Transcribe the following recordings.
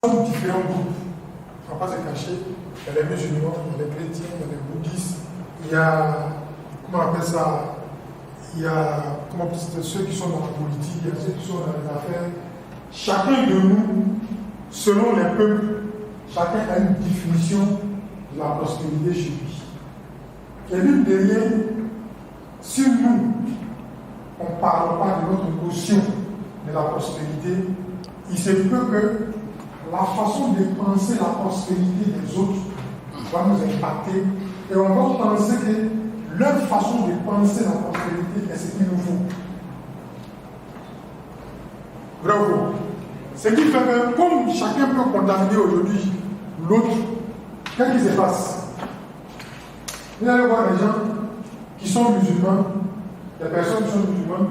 sont différents groupes. On ne va pas se cacher. Il y a les musulmans, il y a les chrétiens, il y a les bouddhistes, il y a, comment on appelle ça, il y a ceux qui sont dans la politique, il y a ceux qui sont dans les affaires. Chacun de nous, selon les peuples, chacun a une définition de la prospérité chez lui. Et l'une des liens, si nous, on ne parle pas de notre notion de la prospérité, il se peut que la façon de penser la prospérité des autres va nous impacter et on va penser que leur façon de penser la prospérité est ce qu'il nous faut. Vrai ou faux? Ce qui fait que comme chacun peut condamner aujourd'hui l'autre, qu'est-ce qui se passe? Vous allez voir les gens qui sont musulmans, des personnes qui sont musulmanes,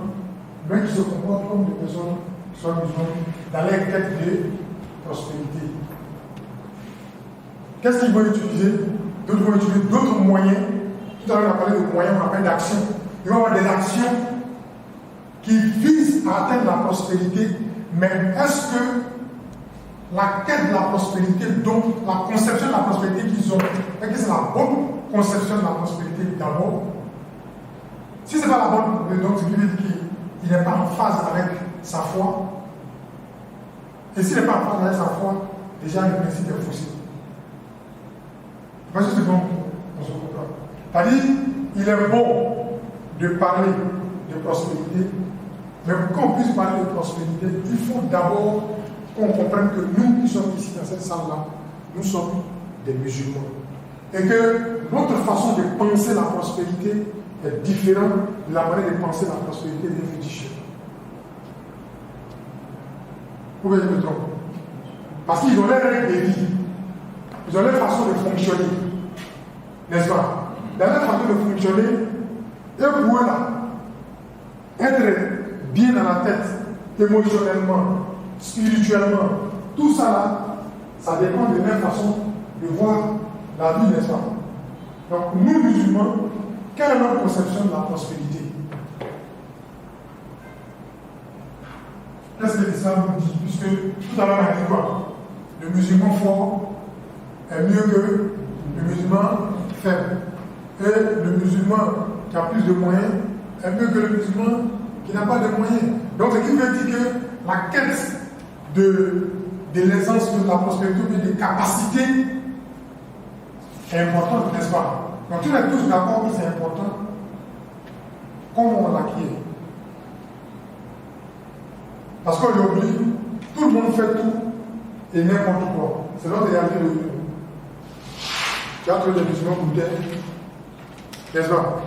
mais qui se comportent comme des personnes qui sont musulmanes dans leur quête de prospérité. Qu'est-ce qu'ils vont utiliser? D'autres vont utiliser d'autres moyens. Tout à l'heure, on a parlé de moyens, on appelle d'actions. Ils vont avoir des actions qui visent à atteindre la prospérité, mais est-ce que la quête de la prospérité, donc la conception de la prospérité qu'ils ont, est-ce que c'est la bonne conception de la prospérité d'abord? Si ce n'est pas la bonne, donc c'est qu'il n'est pas en phase avec sa foi. Et s'il n'est pas en phase avec sa foi, déjà le principe est faussé. Parce que c'est bon, on se comprend. C'est-à-dire, il est bon de parler de prospérité, mais pour qu'on puisse parler de prospérité, il faut d'abord qu'on comprenne que nous qui sommes ici dans cette salle-là, nous sommes des musulmans. Et que notre façon de penser la prospérité est différente de la manière de penser la prospérité des féticheurs. Vous voyez le trompe? Parce qu'ils ont leurs règles de vie, ils ont leur façon de fonctionner, n'est-ce pas? Dans leur façon de fonctionner, et pour eux là, être bien dans la tête, émotionnellement, spirituellement, tout ça là, ça dépend de leur façon de voir la vie, n'est-ce pas? Donc, nous musulmans, quelle est notre conception de la prospérité? Qu'est-ce que l'islam nous dit? Puisque tout à l'heure on a dit quoi? Le musulman fort est mieux que le musulman faible. Et le musulman qui a plus de moyens est mieux que le musulman qui n'a pas de moyens. Donc, ce qui veut dire que la quête de l'aisance, de la prospérité, des capacités est importante, n'est-ce pas? Donc, on est tous d'accord que c'est important. Comment on l'acquiert? Parce qu'aujourd'hui, tout le monde fait tout et n'importe quoi. C'est notre réalité de vie. Tu as trouvé des musulmans bouddhais, n'est-ce pas?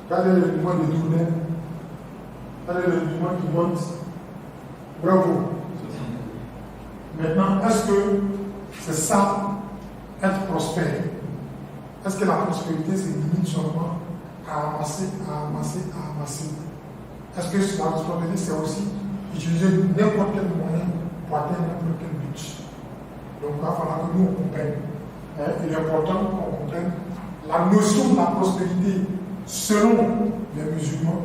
Tu as des musulmans détournés, tu as des musulmans qui mentent. Bravo. Maintenant, est-ce que c'est ça, être prospère? Est-ce que la prospérité se limite seulement à amasser, à amasser, à amasser? Est-ce que la prospérité, c'est aussi utiliser n'importe quel moyen pour atteindre n'importe quel but? Donc, il va falloir que nous, on comprenne. Il est important qu'on comprenne la notion de la prospérité selon les musulmans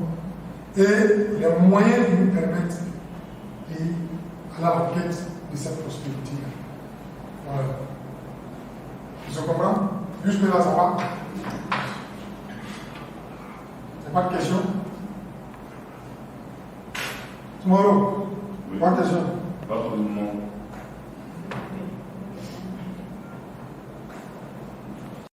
et les moyens qui nous permettent d'aller à la requête de cette prospérité. Voilà. Tu comprends? Jusque là, ça va? Il n'y a pas de questions? Tomorrow? Oui. Pas de questions? Pas pour le moment.